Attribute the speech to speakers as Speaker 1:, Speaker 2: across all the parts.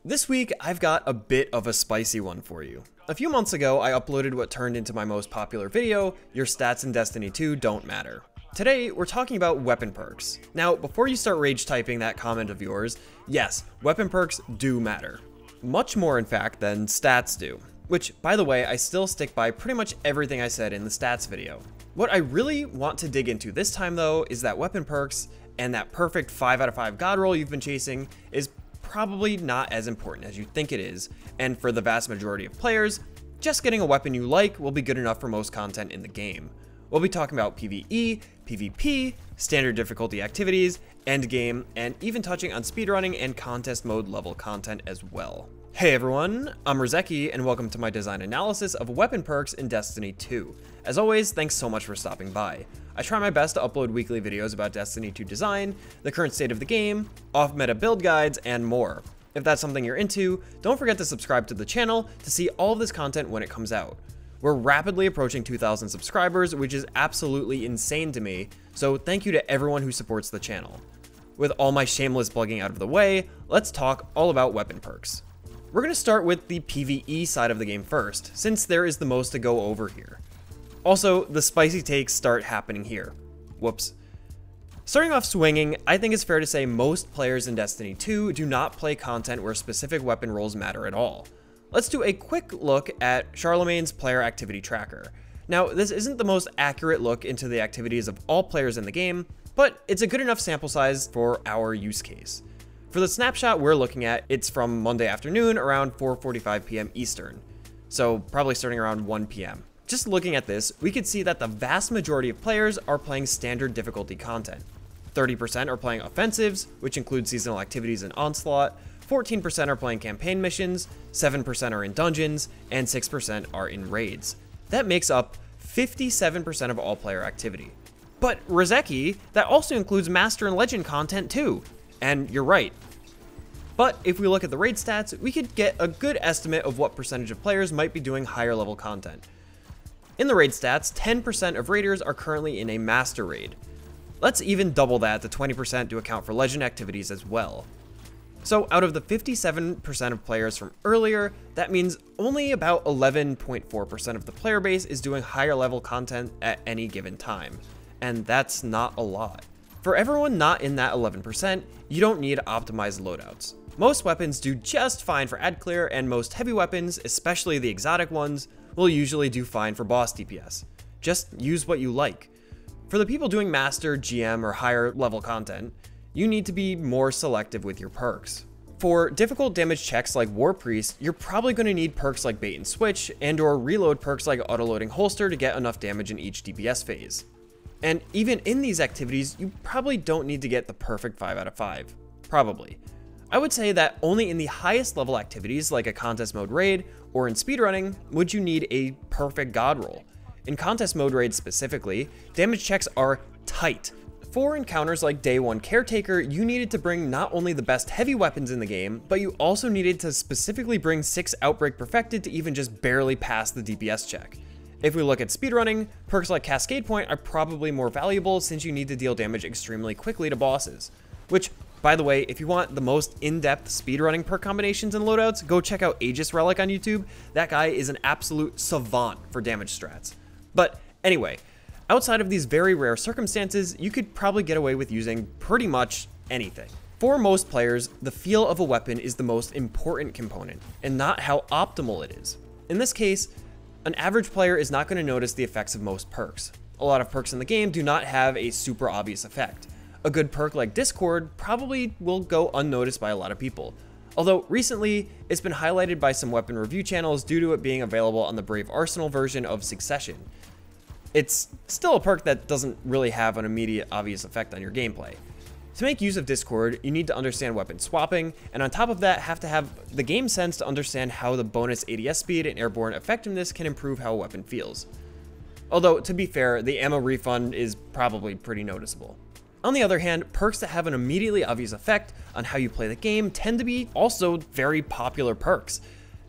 Speaker 1: This week, I've got a bit of a spicy one for you. A few months ago, I uploaded what turned into my most popular video, Your Stats in Destiny 2 Don't Matter. Today, we're talking about weapon perks. Now, before you start rage typing that comment of yours, yes, weapon perks do matter. Much more, in fact, than stats do. Which, by the way, I still stick by pretty much everything I said in the stats video. What I really want to dig into this time, though, is that weapon perks and that perfect 5 out of 5 god roll you've been chasing is probably not as important as you think it is, and for the vast majority of players, just getting a weapon you like will be good enough for most content in the game. We'll be talking about PvE, PvP, standard difficulty activities, endgame, and even touching on speedrunning and contest mode level content as well. Hey everyone, I'm Rizeki, and welcome to my design analysis of weapon perks in Destiny 2. As always, thanks so much for stopping by. I try my best to upload weekly videos about Destiny 2 design, the current state of the game, off-meta build guides, and more. If that's something you're into, don't forget to subscribe to the channel to see all of this content when it comes out. We're rapidly approaching 2,000 subscribers, which is absolutely insane to me, so thank you to everyone who supports the channel. With all my shameless plugging out of the way, let's talk all about weapon perks. We're going to start with the PvE side of the game first, since there is the most to go over here. Also, the spicy takes start happening here. Whoops. Starting off swinging, I think it's fair to say most players in Destiny 2 do not play content where specific weapon rolls matter at all. Let's do a quick look at Charlemagne's player activity tracker. Now, this isn't the most accurate look into the activities of all players in the game, but it's a good enough sample size for our use case. For the snapshot we're looking at, it's from Monday afternoon around 4:45 p.m. Eastern, so probably starting around 1 p.m. Just looking at this, we could see that the vast majority of players are playing standard difficulty content. 30% are playing offensives, which include seasonal activities and Onslaught, 14% are playing campaign missions, 7% are in dungeons, and 6% are in raids. That makes up 57% of all player activity. But Rizeki, that also includes Master and Legend content too. And you're right. But if we look at the raid stats, we could get a good estimate of what percentage of players might be doing higher level content. In the raid stats, 10% of raiders are currently in a Master raid. Let's even double that to 20% to account for Legend activities as well. So out of the 57% of players from earlier, that means only about 11.4% of the player base is doing higher level content at any given time. And that's not a lot. For everyone not in that 11%, you don't need optimized loadouts. Most weapons do just fine for ad clear, and most heavy weapons, especially the exotic ones, will usually do fine for boss DPS. Just use what you like. For the people doing Master, GM, or higher level content, you need to be more selective with your perks. For difficult damage checks like War Priest, you're probably going to need perks like Bait and Switch and/or reload perks like Autoloading Holster to get enough damage in each DPS phase. And even in these activities, you probably don't need to get the perfect 5 out of 5. Probably. I would say that only in the highest level activities like a contest mode raid or in speedrunning would you need a perfect god roll. In contest mode raids specifically, damage checks are tight. For encounters like Day 1 Caretaker, you needed to bring not only the best heavy weapons in the game, but you also needed to specifically bring 6 Outbreak Perfected to even just barely pass the DPS check. If we look at speedrunning, perks like Cascade Point are probably more valuable since you need to deal damage extremely quickly to bosses. Which, by the way, if you want the most in-depth speedrunning perk combinations and loadouts, go check out Aegis Relic on YouTube. That guy is an absolute savant for damage strats. But anyway, outside of these very rare circumstances, you could probably get away with using pretty much anything. For most players, the feel of a weapon is the most important component, and not how optimal it is. In this case, an average player is not going to notice the effects of most perks. A lot of perks in the game do not have a super obvious effect. A good perk like Discord probably will go unnoticed by a lot of people. Although recently, it's been highlighted by some weapon review channels due to it being available on the Brave Arsenal version of Succession. It's still a perk that doesn't really have an immediate obvious effect on your gameplay. To make use of Discord, you need to understand weapon swapping, and on top of that, have to have the game sense to understand how the bonus ADS speed and airborne effectiveness can improve how a weapon feels. Although, to be fair, the ammo refund is probably pretty noticeable. On the other hand, perks that have an immediately obvious effect on how you play the game tend to be also very popular perks.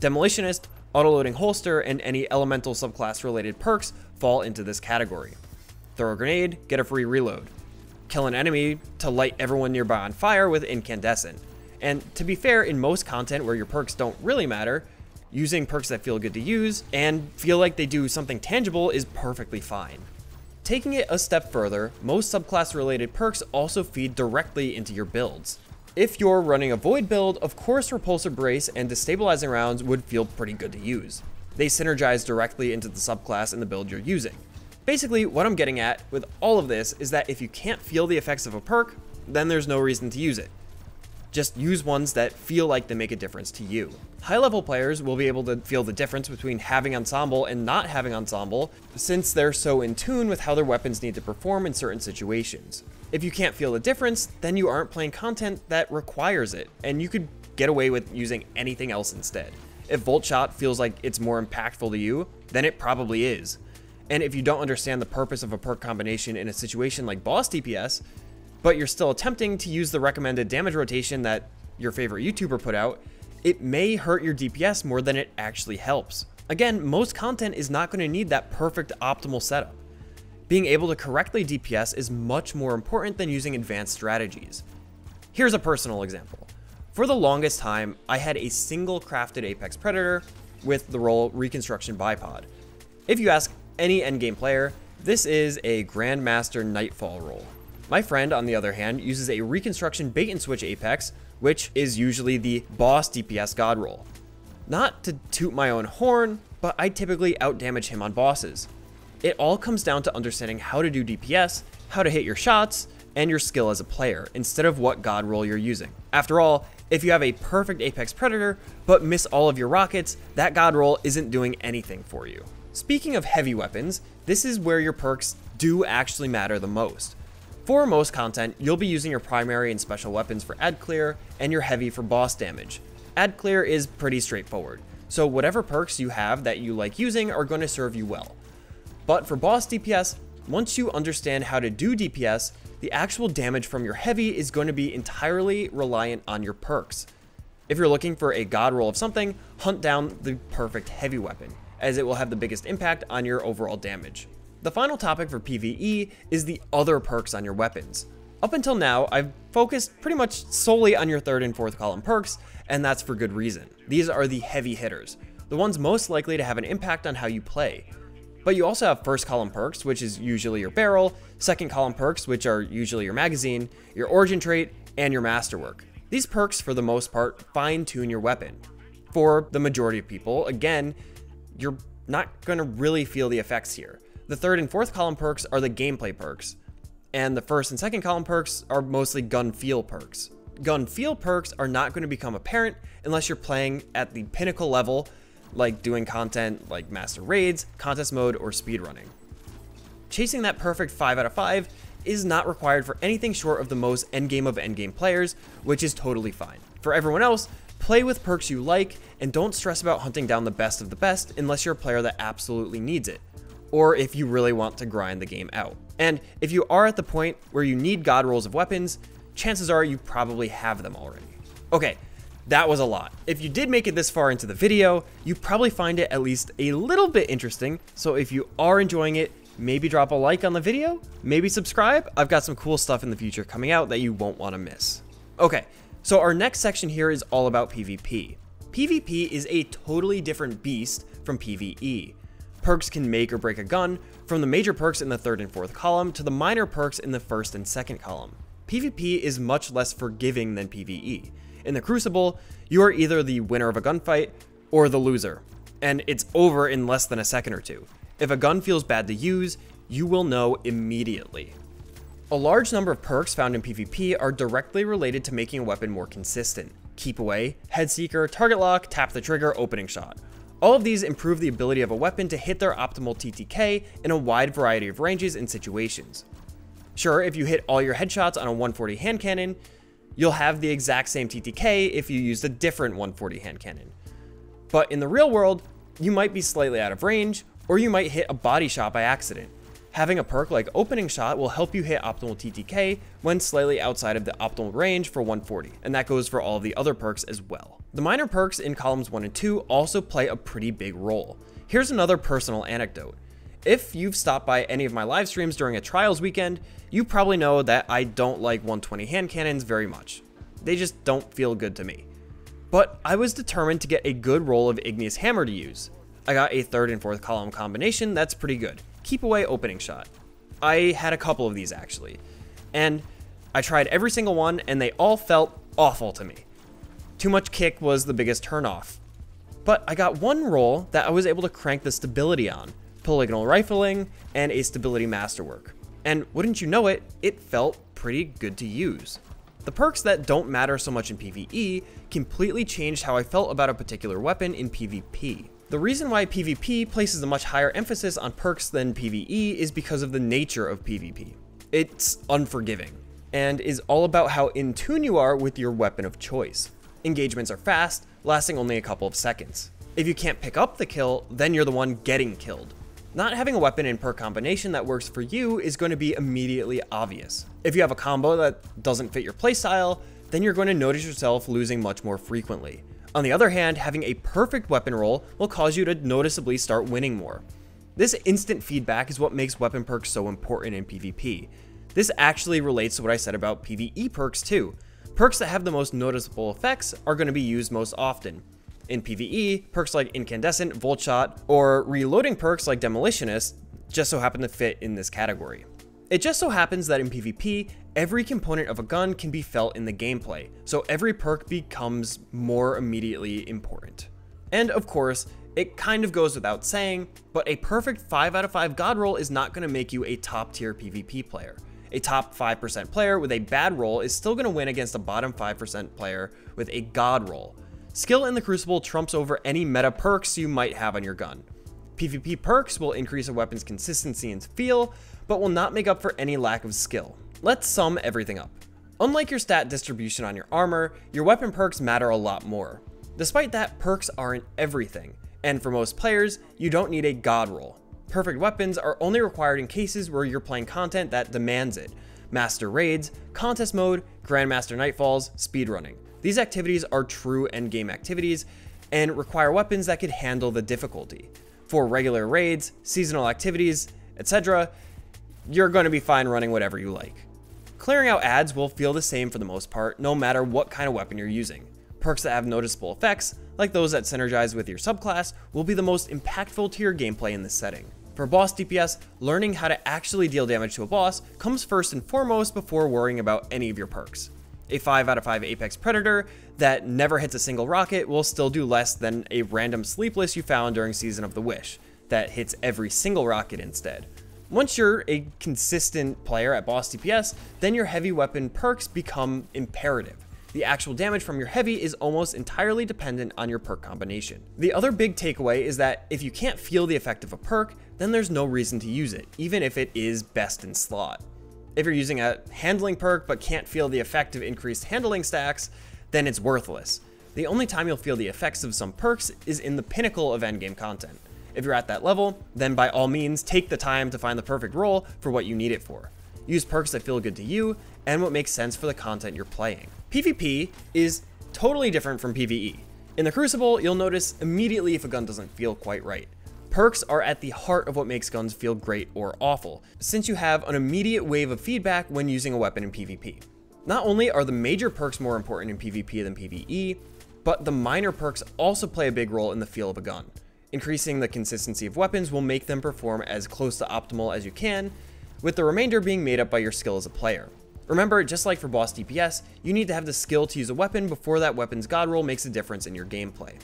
Speaker 1: Demolitionist, Autoloading Holster, and any elemental subclass related perks fall into this category. Throw a grenade, get a free reload. Kill an enemy to light everyone nearby on fire with Incandescent. And to be fair, in most content where your perks don't really matter, using perks that feel good to use and feel like they do something tangible is perfectly fine. Taking it a step further, most subclass related perks also feed directly into your builds. If you're running a Void build, of course Repulsor Brace and Destabilizing Rounds would feel pretty good to use. They synergize directly into the subclass and the build you're using. Basically, what I'm getting at with all of this is that if you can't feel the effects of a perk, then there's no reason to use it. Just use ones that feel like they make a difference to you. High-level players will be able to feel the difference between having Ensemble and not having Ensemble, since they're so in tune with how their weapons need to perform in certain situations. If you can't feel the difference, then you aren't playing content that requires it, and you could get away with using anything else instead. If Volt Shot feels like it's more impactful to you, then it probably is. And if you don't understand the purpose of a perk combination in a situation like boss DPS, but you're still attempting to use the recommended damage rotation that your favorite YouTuber put out, it may hurt your DPS more than it actually helps. Again, most content is not going to need that perfect optimal setup. Being able to correctly DPS is much more important than using advanced strategies. Here's a personal example. For the longest time, I had a single crafted Apex Predator with the role Reconstruction Bipod. If you ask any endgame player, this is a Grandmaster Nightfall role. My friend, on the other hand, uses a Reconstruction Bait and Switch Apex, which is usually the boss DPS god role. Not to toot my own horn, but I typically outdamage him on bosses. It all comes down to understanding how to do DPS, how to hit your shots, and your skill as a player, instead of what god role you're using. After all, if you have a perfect Apex Predator, but miss all of your rockets, that god role isn't doing anything for you. Speaking of heavy weapons, this is where your perks do actually matter the most. For most content, you'll be using your primary and special weapons for ad clear, and your heavy for boss damage. Ad clear is pretty straightforward, so whatever perks you have that you like using are going to serve you well. But for boss DPS, once you understand how to do DPS, the actual damage from your heavy is going to be entirely reliant on your perks. If you're looking for a god roll of something, hunt down the perfect heavy weapon, as it will have the biggest impact on your overall damage. The final topic for PvE is the other perks on your weapons. Up until now, I've focused pretty much solely on your third and fourth column perks, and that's for good reason. These are the heavy hitters, the ones most likely to have an impact on how you play. But you also have first column perks, which is usually your barrel, second column perks, which are usually your magazine, your origin trait, and your masterwork. These perks, for the most part, fine-tune your weapon. For the majority of people, again, you're not going to really feel the effects here. The third and fourth column perks are the gameplay perks, and the first and second column perks are mostly gun feel perks. Gun feel perks are not going to become apparent unless you're playing at the pinnacle level, like doing content like master raids, contest mode, or speedrunning. Chasing that perfect 5 out of 5 is not required for anything short of the most endgame of endgame players, which is totally fine. For everyone else, play with perks you like, and don't stress about hunting down the best of the best unless you're a player that absolutely needs it, or if you really want to grind the game out. And if you are at the point where you need god rolls of weapons, chances are you probably have them already. Okay, that was a lot. If you did make it this far into the video, you probably find it at least a little bit interesting, so if you are enjoying it, maybe drop a like on the video, maybe subscribe. I've got some cool stuff in the future coming out that you won't want to miss. Okay, so our next section here is all about PvP. PvP is a totally different beast from PvE. Perks can make or break a gun, from the major perks in the third and fourth column to the minor perks in the first and second column. PvP is much less forgiving than PvE. In the Crucible, you are either the winner of a gunfight or the loser, and it's over in less than a second or two. If a gun feels bad to use, you will know immediately. A large number of perks found in PvP are directly related to making a weapon more consistent. Keep away, head seeker, target lock, tap the trigger, opening shot. All of these improve the ability of a weapon to hit their optimal TTK in a wide variety of ranges and situations. Sure, if you hit all your headshots on a 140 hand cannon, you'll have the exact same TTK if you used a different 140 hand cannon. But in the real world, you might be slightly out of range, or you might hit a body shot by accident. Having a perk like opening shot will help you hit optimal TTK when slightly outside of the optimal range for 140, and that goes for all of the other perks as well. The minor perks in columns 1 and 2 also play a pretty big role. Here's another personal anecdote. If you've stopped by any of my live streams during a trials weekend, you probably know that I don't like 120 hand cannons very much. They just don't feel good to me. But I was determined to get a good roll of Igneous Hammer to use. I got a 3rd and 4th column combination that's pretty good. Keep away opening shot. I had a couple of these actually, and I tried every single one and they all felt awful to me. Too much kick was the biggest turnoff. But I got one roll that I was able to crank the stability on, polygonal rifling, and a stability masterwork. And wouldn't you know it, it felt pretty good to use. The perks that don't matter so much in PvE completely changed how I felt about a particular weapon in PvP. The reason why PvP places a much higher emphasis on perks than PvE is because of the nature of PvP. It's unforgiving, and is all about how in tune you are with your weapon of choice. Engagements are fast, lasting only a couple of seconds. If you can't pick up the kill, then you're the one getting killed. Not having a weapon and perk combination that works for you is going to be immediately obvious. If you have a combo that doesn't fit your playstyle, then you're going to notice yourself losing much more frequently. On the other hand, having a perfect weapon roll will cause you to noticeably start winning more. This instant feedback is what makes weapon perks so important in PvP. This actually relates to what I said about PvE perks too. Perks that have the most noticeable effects are going to be used most often. In PvE, perks like Incandescent, Volt Shot, or reloading perks like Demolitionist just so happen to fit in this category. It just so happens that in PvP, every component of a gun can be felt in the gameplay, so every perk becomes more immediately important. And of course, it kind of goes without saying, but a perfect 5 out of 5 god roll is not going to make you a top tier PvP player. A top 5% player with a bad roll is still going to win against a bottom 5% player with a god roll. Skill in the Crucible trumps over any meta perks you might have on your gun. PvP perks will increase a weapon's consistency and feel, but will not make up for any lack of skill. Let's sum everything up. Unlike your stat distribution on your armor, your weapon perks matter a lot more. Despite that, perks aren't everything, and for most players, you don't need a god roll. Perfect weapons are only required in cases where you're playing content that demands it. Master raids, contest mode, Grandmaster nightfalls, speedrunning. These activities are true endgame activities and require weapons that could handle the difficulty. For regular raids, seasonal activities, etc., you're going to be fine running whatever you like. Clearing out ads will feel the same for the most part, no matter what kind of weapon you're using. Perks that have noticeable effects, like those that synergize with your subclass, will be the most impactful to your gameplay in this setting. For boss DPS, learning how to actually deal damage to a boss comes first and foremost before worrying about any of your perks. A 5 out of 5 Apex Predator that never hits a single rocket will still do less than a random sleepless you found during Season of the Wish that hits every single rocket instead. Once you're a consistent player at boss DPS, then your heavy weapon perks become imperative. The actual damage from your heavy is almost entirely dependent on your perk combination. The other big takeaway is that if you can't feel the effect of a perk, then there's no reason to use it, even if it is best in slot. If you're using a handling perk but can't feel the effect of increased handling stacks, then it's worthless. The only time you'll feel the effects of some perks is in the pinnacle of endgame content. If you're at that level, then by all means take the time to find the perfect role for what you need it for. Use perks that feel good to you and what makes sense for the content you're playing. PvP is totally different from PvE. In the Crucible, you'll notice immediately if a gun doesn't feel quite right. Perks are at the heart of what makes guns feel great or awful, since you have an immediate wave of feedback when using a weapon in PvP. Not only are the major perks more important in PvP than PvE, but the minor perks also play a big role in the feel of a gun. Increasing the consistency of weapons will make them perform as close to optimal as you can, with the remainder being made up by your skill as a player. Remember, just like for boss DPS, you need to have the skill to use a weapon before that weapon's god roll makes a difference in your gameplay.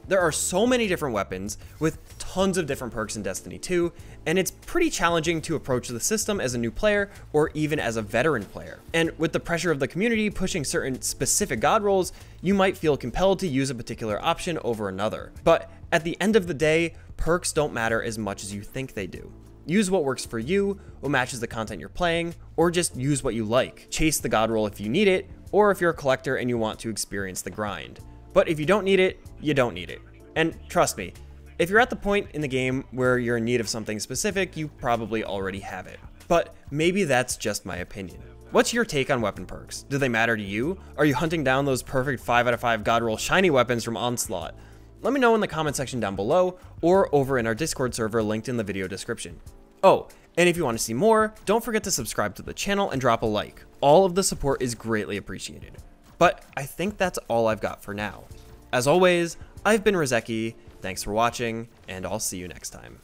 Speaker 1: There are so many different weapons with tons of different perks in Destiny 2, and it's pretty challenging to approach the system as a new player or even as a veteran player. And with the pressure of the community pushing certain specific god rolls, you might feel compelled to use a particular option over another. But at the end of the day, perks don't matter as much as you think they do. Use what works for you, what matches the content you're playing, or just use what you like. Chase the god roll if you need it, or if you're a collector and you want to experience the grind. But if you don't need it, you don't need it. And trust me, if you're at the point in the game where you're in need of something specific, you probably already have it. But maybe that's just my opinion. What's your take on weapon perks? Do they matter to you? Are you hunting down those perfect 5 out of 5 god roll shiny weapons from Onslaught? Let me know in the comment section down below, or over in our Discord server linked in the video description. Oh, and if you want to see more, don't forget to subscribe to the channel and drop a like. All of the support is greatly appreciated. But I think that's all I've got for now. As always, I've been Rizeki, thanks for watching, and I'll see you next time.